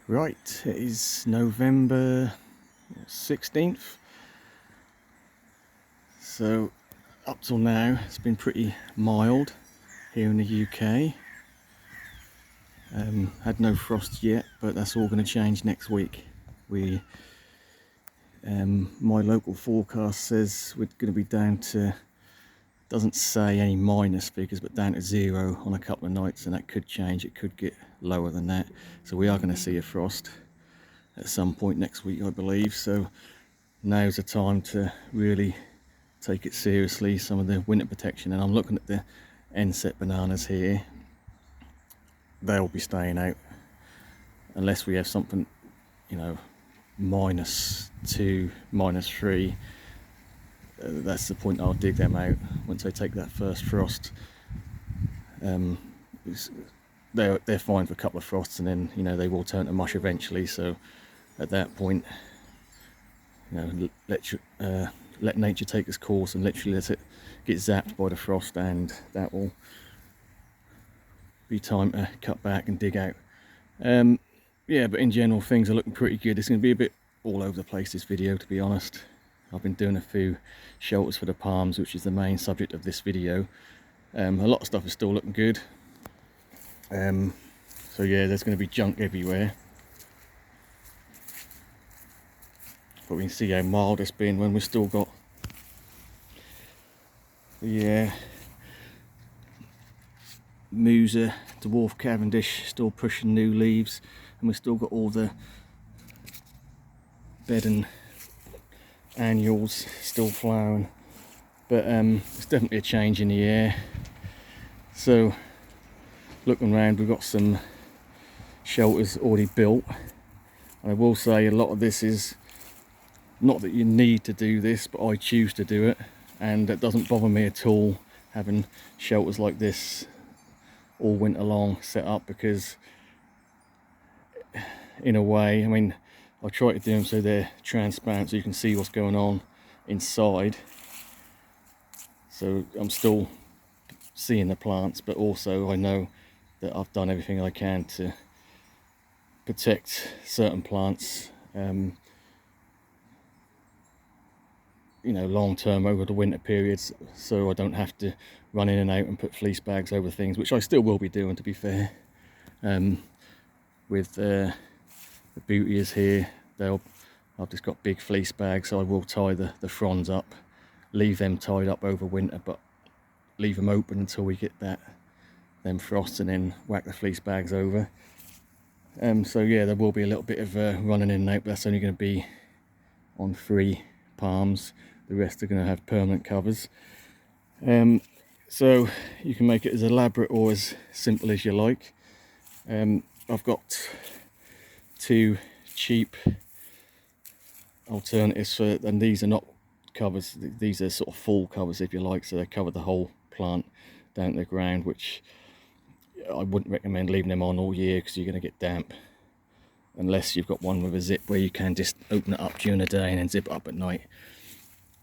Right, it is November 16th, so up till now it's been pretty mild here in the UK. Had no frost yet, but that's all going to change next week. My local forecast says we're going to be down to, doesn't say any minus figures, but down to 0 on a couple of nights, and that could change. It could get lower than that, so we are going to see a frost at some point next week, I believe. So now's the time to really take it seriously, some of the winter protection. And I'm looking at the Enset bananas here. They'll be staying out unless we have something, you know, -2, -3. That's the point I'll dig them out once they take that first frost. They're fine for a couple of frosts, and then, you know, they will turn to mush eventually. So at that point, you know, let nature take its course and literally let it get zapped by the frost, and that will be time to cut back and dig out. Yeah, but in general things are looking pretty good. It's going to be a bit all over the place, this video, to be honest. I've been doing a few shelters for the palms, which is the main subject of this video. A lot of stuff is still looking good. So yeah, there's going to be junk everywhere. But we can see how mild it's been when we've still got the Musa Dwarf Cavendish still pushing new leaves, and we've still got all the bed and annuals still flowering. But it's definitely a change in the air. So looking around, we've got some shelters already built. I will say a lot of this is not that you need to do this, but I choose to do it, and it doesn't bother me at all having shelters like this all winter long set up, because in a way, I mean, I try to do them so they're transparent so you can see what's going on inside. So I'm still seeing the plants, but also I know that I've done everything I can to protect certain plants, you know, long term over the winter periods, so I don't have to run in and out and put fleece bags over things, which I still will be doing, to be fair. With the Butias here, I've just got big fleece bags, so I will tie the fronds up, leave them tied up over winter, but leave them open until we get them frosts, and then whack the fleece bags over. So yeah, there will be a little bit of running in and out, but that's only going to be on 3 palms. The rest are going to have permanent covers. So you can make it as elaborate or as simple as you like. I've got 2 cheap alternatives for, and these are not covers, these are sort of full covers, if you like, so they cover the whole plant down to the ground, which I wouldn't recommend leaving them on all year because you're going to get damp, unless you've got one with a zip where you can just open it up during the day and then zip it up at night.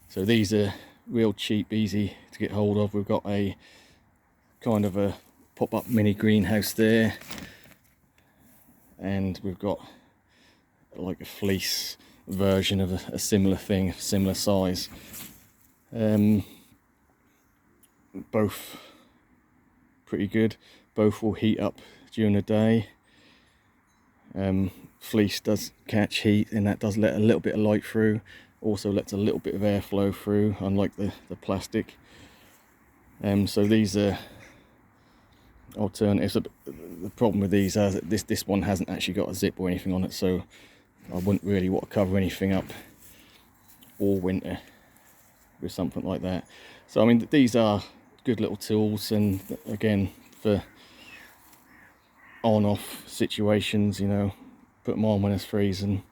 So these are real cheap, easy to get hold of. We've got a kind of a pop-up mini greenhouse there, and we've got like a fleece version of a similar thing, similar size. Both pretty good. Both will heat up during the day. Fleece does catch heat, and that does let a little bit of light through, also lets a little bit of airflow through, unlike the plastic. So these are alternatives. The problem with these is that this one hasn't actually got a zip or anything on it, so I wouldn't really want to cover anything up all winter with something like that. So I mean, these are good little tools, and again, for on-off situations, you know, put them on when it's freezing,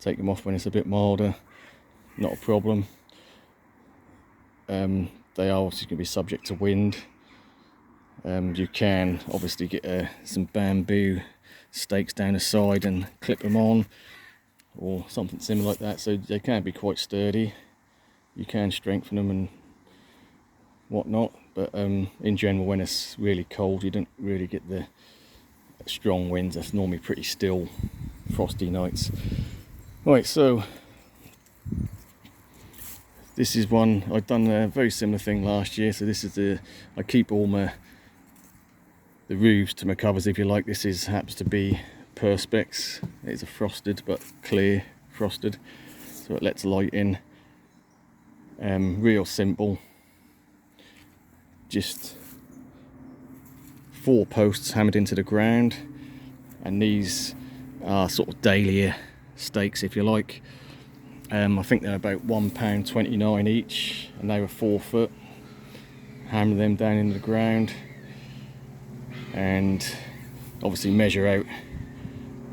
take them off when it's a bit milder, not a problem. They are obviously going to be subject to wind. You can obviously get some bamboo stakes down the side and clip them on, or something similar like that, so they can be quite sturdy. You can strengthen them and whatnot, but in general, when it's really cold, you don't really get the strong winds. That's normally pretty still frosty nights. Right, so this is one I've done a very similar thing last year. So this is I keep all the roofs to my covers, if you like. This happens to be Perspex. It's a frosted but clear frosted, so it lets light in. Real simple, just 4 posts hammered into the ground, and these are sort of dahlia stakes, if you like. I think they're about £1.29 each, and they were 4 foot. Hammer them down into the ground, and obviously measure out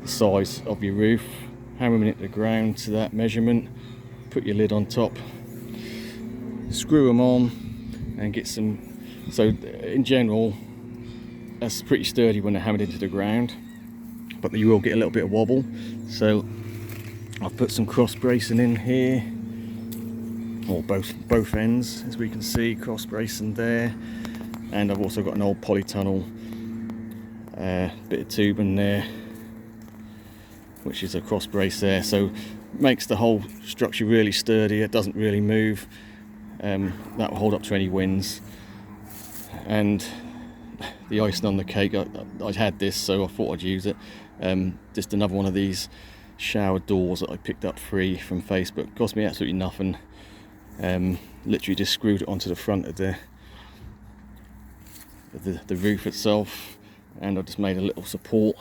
the size of your roof. Hammer them into the ground to that measurement. Put your lid on top. Screw them on, and get some. So in general, that's pretty sturdy when they're hammered into the ground, but you will get a little bit of wobble. So I've put some cross bracing in here, or both ends, as we can see, cross bracing there. And I've also got an old polytunnel bit of tubing there, which is a cross brace there, so makes the whole structure really sturdy. It doesn't really move. That will hold up to any winds. And the icing on the cake, I had this, so I thought I'd use it. Just another one of these shower doors that I picked up free from Facebook. Cost me absolutely nothing. Literally just screwed it onto the front of the roof itself, and I just made a little support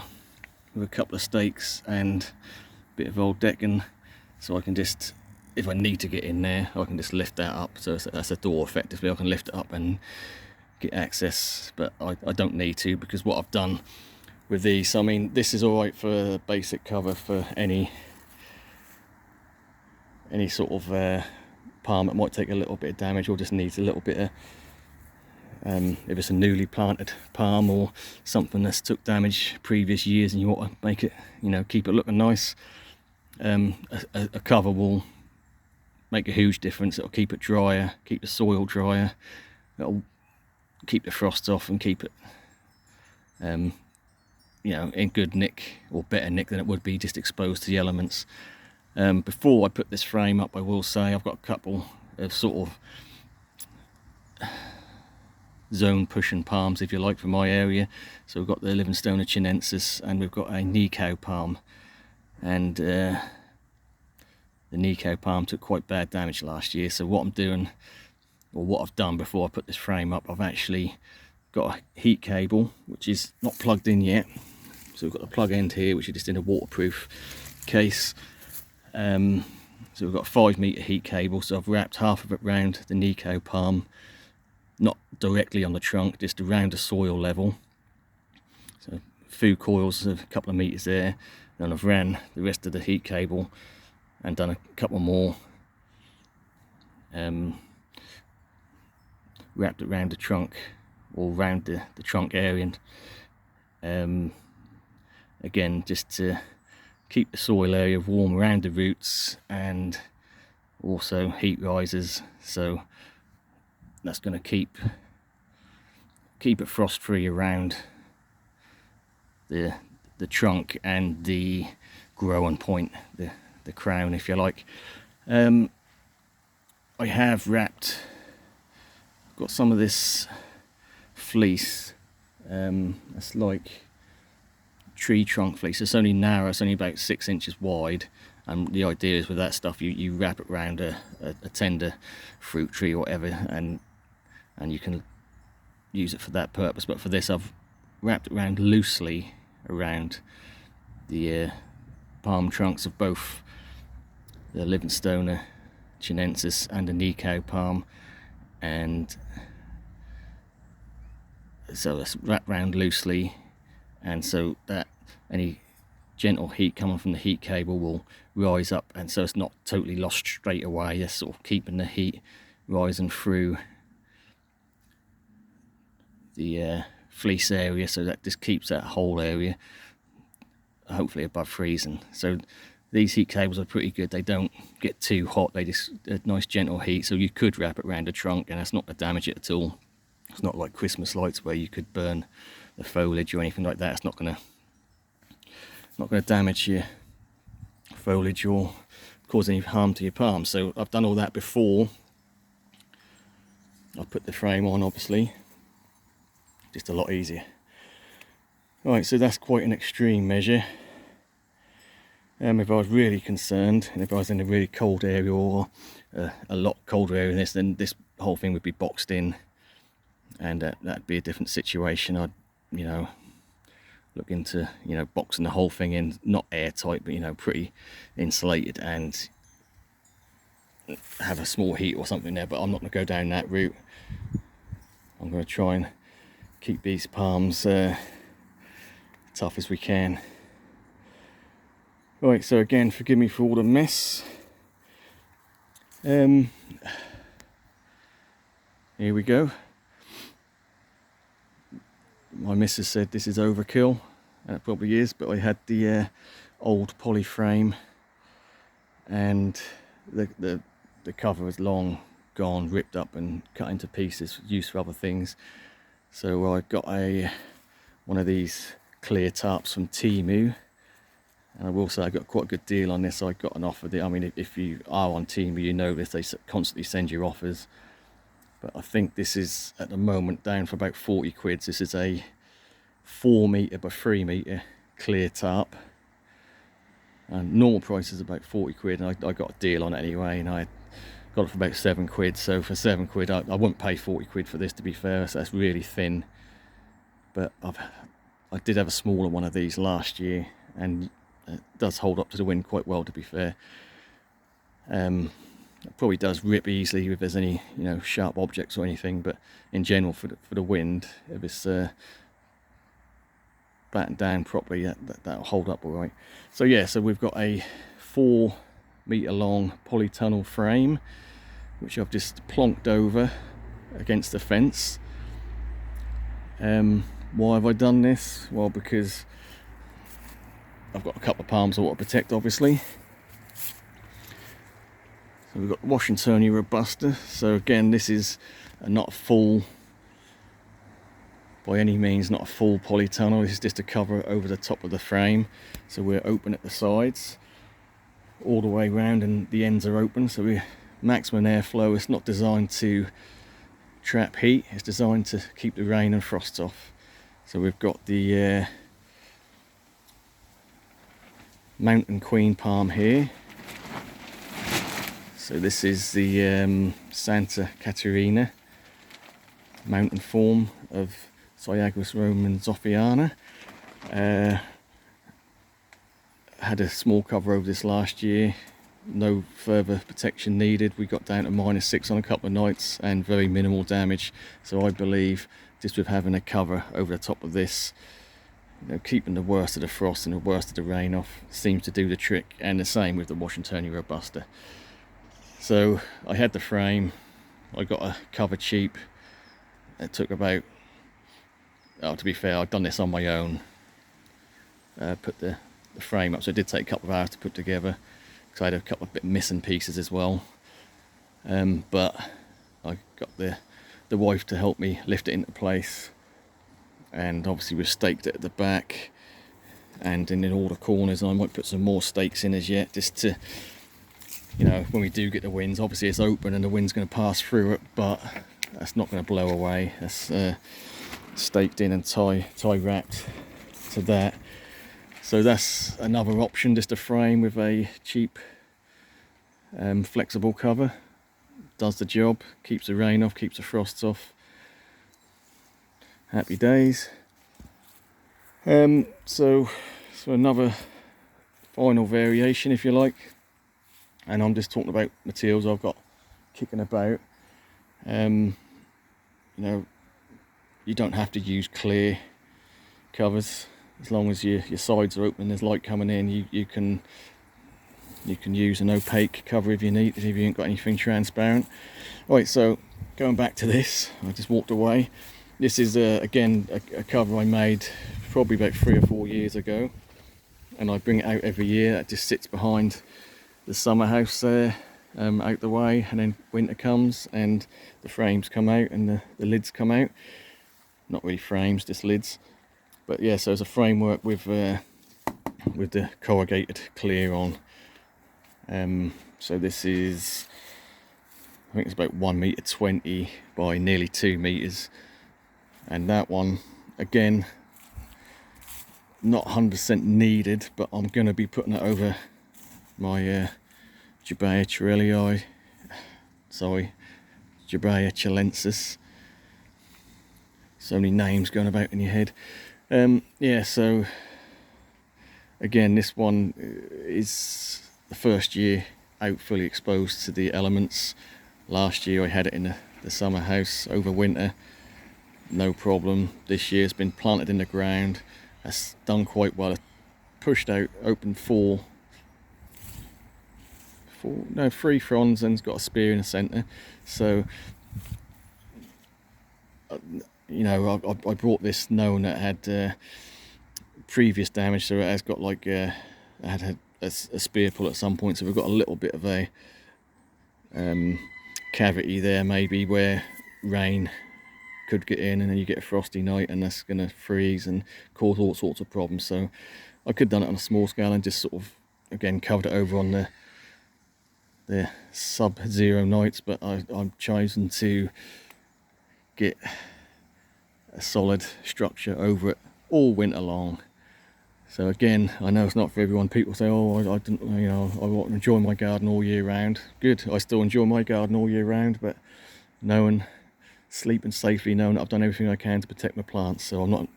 with a couple of stakes and a bit of old decking, so I can just, if I need to get in there, I can just lift that up. So that's a door effectively. I can lift it up and get access, but I don't need to, because what I've done with these, I mean, this is alright for basic cover for any sort of palm that might take a little bit of damage, or just needs a little bit of, if it's a newly planted palm or something that's took damage previous years and you want to make it, keep it looking nice, a cover will make a huge difference. It'll keep it drier, keep the soil drier, it'll keep the frost off, and keep it in good nick, or better nick than it would be just exposed to the elements. Before I put this frame up, I will say I've got a couple of sort of zone pushing palms, if you like, for my area. So we've got the Livingstone chinensis, and we've got a Nikko palm, and the Nikko palm took quite bad damage last year. So what I'm doing, or what I've done before I put this frame up, I've actually got a heat cable which is not plugged in yet. So we've got the plug end here, which is just in a waterproof case. So we've got a 5 metre heat cable, so I've wrapped half of it round the Nikko palm, not directly on the trunk, just around the soil level. So a few coils, a couple of metres there. Then I've ran the rest of the heat cable and done a couple more, wrapped it around the trunk, or round the trunk area, and again, just to keep the soil area warm around the roots, and also heat risers, so that's going to keep it frost free around the trunk and the growing point, the crown, if you like. I have got some of this fleece, it's like tree trunk fleece. It's only narrow, it's only about 6 inches wide, and the idea is with that stuff you wrap it around a tender fruit tree or whatever, and you can use it for that purpose. But for this, I've wrapped it around loosely around the palm trunks of both the Livingstone chinensis and the Nikko palm, and so it's wrapped around loosely, and so that any gentle heat coming from the heat cable will rise up, and so it's not totally lost straight away. Just sort of keeping the heat rising through the fleece area, so that just keeps that whole area hopefully above freezing. So these heat cables are pretty good. They don't get too hot, they just a nice gentle heat, so you could wrap it around the trunk and that's not going to damage it at all. It's not like Christmas lights where you could burn the foliage or anything like that. It's not going to damage foliage or cause any harm to your palm. So I've done all that before I put the frame on, obviously, just a lot easier. Right, so that's quite an extreme measure. If I was really concerned, and if I was in a really cold area or a lot colder area than this, then this whole thing would be boxed in, and that'd be a different situation. I'd, you know, look into, you know, boxing the whole thing in, not airtight, but, you know, pretty insulated, and have a small heat or something there. But I'm not going to go down that route. I'm going to try and keep these palms tough as we can. Right, so again, forgive me for all the mess. Here we go. My missus said this is overkill, and it probably is, but I had the old poly frame, and the cover was long gone, ripped up and cut into pieces, used for other things. So I got one of these clear tarps from Temu. And I will say I got quite a good deal on this. I got an offer there. I mean, if you are on Temu, you know this, they constantly send you offers. But I think this is at the moment down for about 40 quid. This is a 4 metre by 3 metre clear tarp. And normal price is about 40 quid, and I got a deal on it anyway, and I got it for about 7 quid. So for 7 quid, I wouldn't pay 40 quid for this, to be fair. So that's really thin. But I did have a smaller one of these last year, and it does hold up to the wind quite well, to be fair. It probably does rip easily if there's any, you know, sharp objects or anything, but in general, for the wind, if it's battened down properly, that'll hold up all right. So yeah, so we've got a 4 metre long polytunnel frame, which I've just plonked over against the fence. Why have I done this? Well, because I've got a couple of palms I want to protect, obviously. So we've got Washingtonia robusta. So again, this is not a full, by any means, not a full polytunnel. This is just a cover over the top of the frame. So we're open at the sides, all the way around, and the ends are open. So we're maximum airflow. It's not designed to trap heat. It's designed to keep the rain and frost off. So we've got the Mountain Queen palm here. So this is the Santa Caterina mountain form of Cyagus romanzoffiana. Had a small cover over this last year, no further protection needed. We got down to -6 on a couple of nights and very minimal damage. So I believe just with having a cover over the top of this, you know, keeping the worst of the frost and the worst of the rain off, seems to do the trick. And the same with the Washingtonia robusta. So I had the frame, I got a cover cheap. It took about, to be fair, I'd done this on my own, put the frame up, so it did take a couple of hours to put together, because I had a couple of bit missing pieces as well. But I got the wife to help me lift it into place, and obviously we've staked it at the back and in all the corners, and I might put some more stakes in as yet, just to, you know, when we do get the winds, obviously it's open and the wind's going to pass through it, but that's not going to blow away. That's staked in and tie wrapped to that. So that's another option, just a frame with a cheap flexible cover. Does the job, keeps the rain off, keeps the frosts off. Happy days. So another final variation, if you like, and I'm just talking about materials I've got kicking about. You know, you don't have to use clear covers, as long as your sides are open, there's light coming in. You can use an opaque cover if you need, if you ain't got anything transparent. Right, so going back to this, I just walked away. This is again a cover I made probably about 3 or 4 years ago, and I bring it out every year. It just sits behind the summer house there, out the way, and then winter comes and the frames come out and the lids come out. Not really frames, just lids. But yeah, so it's a framework with the corrugated clear on, So this is, I think it's about 1.20 meters by nearly 2 meters, and that one again not 100% needed, but I'm going to be putting it over my Jabea Chirellii, sorry, Jabea chilensis. So many names going about in your head. Yeah, so again, this one is the first year out fully exposed to the elements. Last year I had it in the summer house over winter, no problem. This year it's been planted in the ground. That's done quite well. It pushed out, opened three fronds, and it's got a spear in the centre. So you know, I brought this knowing that it had previous damage, so it has got like it had a spear pull at some point, so we've got a little bit of a cavity there maybe where rain could get in, and then you get a frosty night and that's going to freeze and cause all sorts of problems. So I could have done it on a small scale and just sort of again covered it over on the sub-zero nights, but I've chosen to get a solid structure over it all winter long. So again, I know it's not for everyone. People say, oh, I didn't, you know, I want to enjoy my garden all year round. Good, I still enjoy my garden all year round, but sleeping safely, knowing that I've done everything I can to protect my plants. So I'm not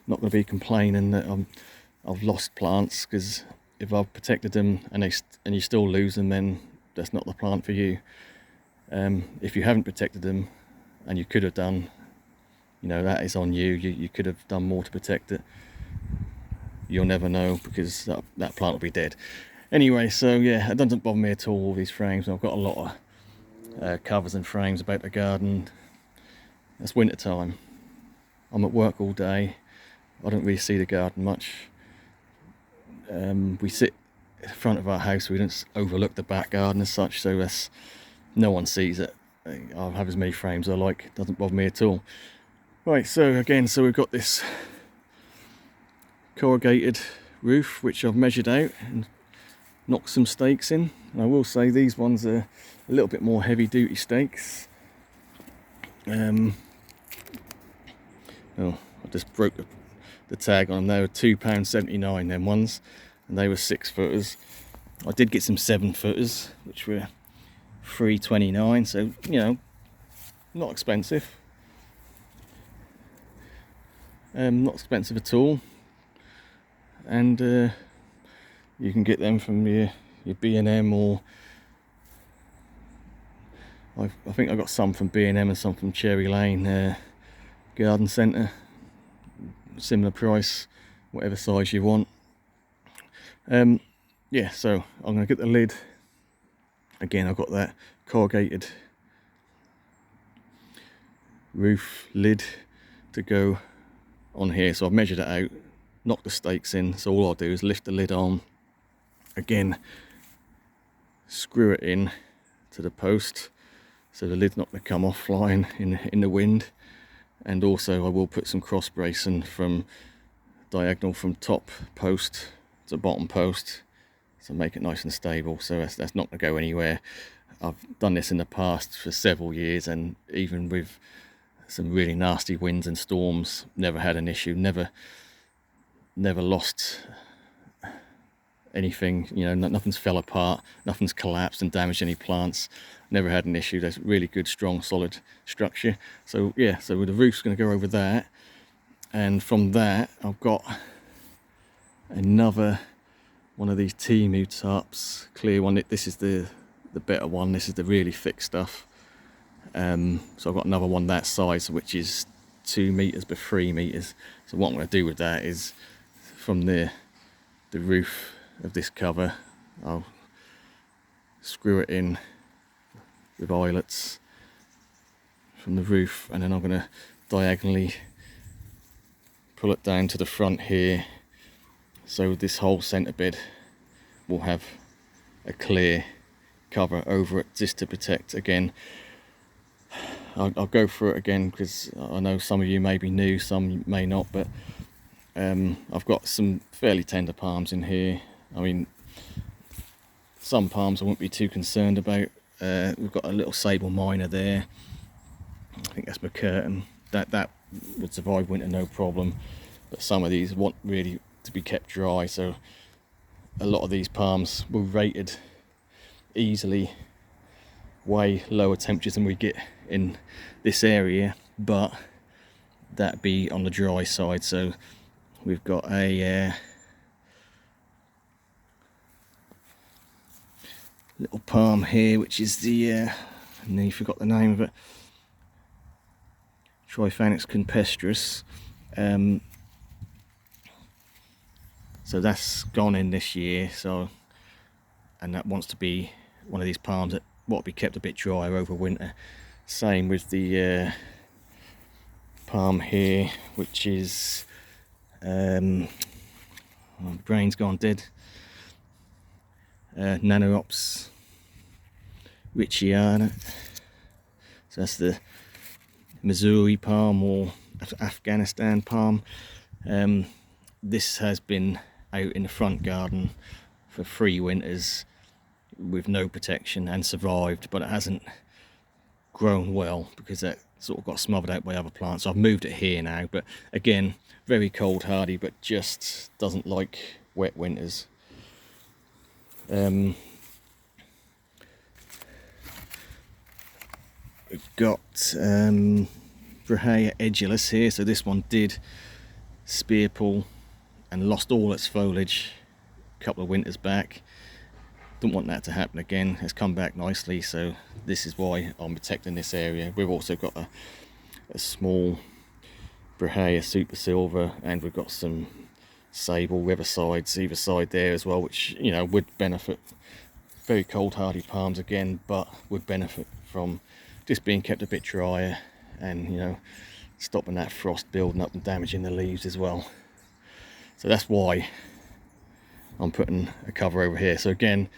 going to be complaining that I've lost plants, because if I've protected them and you still lose them, then that's not the plant for you. If you haven't protected them and you could have done, you know, that is on you. You could have done more to protect it. You'll never know, because that plant will be dead. Anyway, so yeah, it doesn't bother me at all these frames. I've got a lot of covers and frames about the garden. It's winter time. I'm at work all day. I don't really see the garden much. We sit in front of our house. We don't overlook the back garden as such, so no one sees it. I'll have as many frames as I like. It doesn't bother me at all. Right, so again, we've got this corrugated roof which I've measured out and knocked some stakes in. And I will say these ones are a little bit more heavy duty stakes. Oh, I just broke the tag on them. They were £2.79, them ones, and they were 6 footers. I did get some 7 footers which were £3.29, so you know, not expensive. Not expensive at all, and you can get them from your B&M, or I think I got some from B&M and some from Cherry Lane Garden Centre. Similar price, whatever size you want. Yeah, so I'm going to get the lid. Again, I've got that corrugated roof lid to go on here, so I've measured it out, knocked the stakes in. So all I'll do is lift the lid on, again screw it in to the post, so the lid's not going to come off flying in the wind. And also I will put some cross bracing from diagonal from top post to bottom post, so make it nice and stable. So that's not going to go anywhere. I've done this in the past for several years, and even with some really nasty winds and storms, never had an issue, never lost anything, you know, nothing's fell apart, nothing's collapsed and damaged any plants, never had an issue. There's really good, strong, solid structure. So yeah, so the roof's going to go over that, and from that I've got another one of these Temu tarps, clear one. This is the better one, this is the really thick stuff. So I've got another one that size, which is 2 meters by 3 meters. So what I'm going to do with that is, from the roof of this cover, I'll screw it in with eyelets from the roof, and then I'm going to diagonally pull it down to the front here, so this whole centre bed will have a clear cover over it, just to protect. Again, I'll go through it again, because I know some of you may be new, some may not, but I've got some fairly tender palms in here. I mean, some palms I wouldn't be too concerned about. We've got a little sable minor there. I think that's McCurtain. That would survive winter no problem. But some of these want really to be kept dry, so a lot of these palms were rated easily way lower temperatures than we get in this area, but that'd be on the dry side. So we've got a little palm here, which is the I nearly forgot the name of it, Triphanix campestris. So that's gone in this year, so, and that wants to be one of these palms that will be kept a bit drier over winter. Same with the palm here, which is my brain's gone dead. Nanoops Richiana. So that's the Missouri palm, or Afghanistan palm. This has been out in the front garden for 3 winters with no protection and survived, but it hasn't grown well because that sort of got smothered out by other plants. So I've moved it here now, but again, very cold hardy, but just doesn't like wet winters. We've got Brahea edulis here. So this one did spear pull and lost all its foliage a couple of winters back. Don't want that to happen again. It's come back nicely, so this is why I'm protecting this area. We've also got a small Brahea super silver, and we've got some sable riversides either side there as well, which, you know, would benefit. Very cold hardy palms again, but would benefit from just being kept a bit drier and, you know, stopping that frost building up and damaging the leaves as well. So that's why I'm putting a cover over here. So again,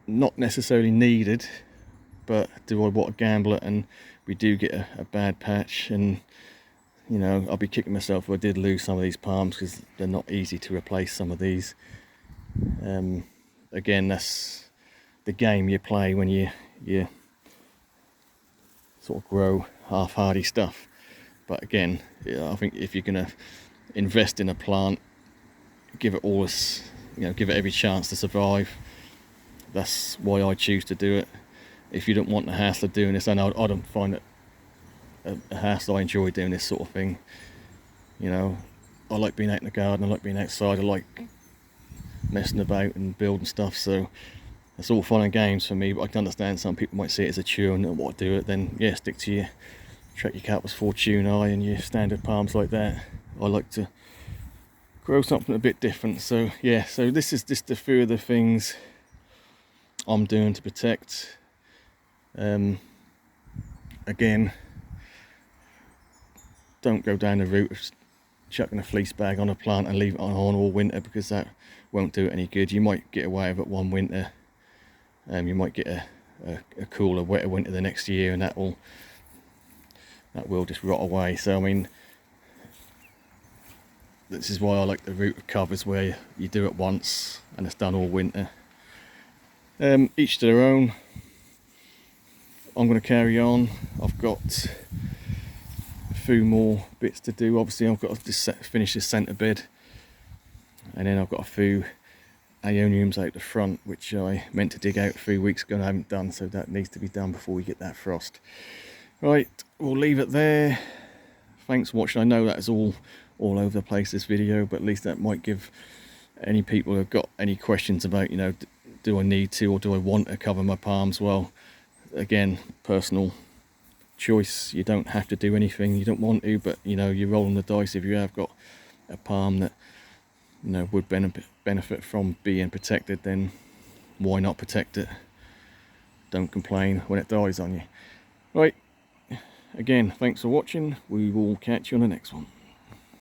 not necessarily needed, but do I want to gamble it and we do get a bad patch? And, you know, I'll be kicking myself if I did lose some of these palms, because they're not easy to replace, some of these. Again, that's the game you play when you sort of grow half hardy stuff. But again, I think if you're going to invest in a plant, give it all this, you know, give it every chance to survive. That's why I choose to do it. If you don't want the hassle of doing this, and I don't find it a hassle. I enjoy doing this sort of thing. You know, I like being out in the garden, I like being outside, I like messing about and building stuff, so it's all fun and games for me. But I can understand some people might see it as a chore and not want to do it. Then yeah, stick to your Trachycalpus fortunei and your standard palms like that. I like to grow something a bit different. So yeah, so this is just a few of the things I'm doing to protect. Again, don't go down the route of chucking a fleece bag on a plant and leave it on all winter, because that won't do it any good. You might get away with it one winter, you might get a cooler, wetter winter the next year, and that will just rot away. So I mean, this is why I like the route of covers, where you do it once and it's done all winter. Each to their own. I'm going to carry on. I've got a few more bits to do. Obviously I've got to just finish this centre bed, and then I've got a few Aeoniums out the front, which I meant to dig out a few weeks ago and I haven't done, so that needs to be done before we get that frost. Right, we'll leave it there. Thanks for watching. I know that is all over the place, this video, but at least that might give any people who've got any questions about, you know, do I need to or do I want to cover my palms? Well, again, personal choice. You don't have to do anything you don't want to, but, you know, you're rolling the dice. If you have got a palm that, you know, would benefit from being protected, then why not protect it? Don't complain when it dies on you. Right, again, thanks for watching. We will catch you on the next one.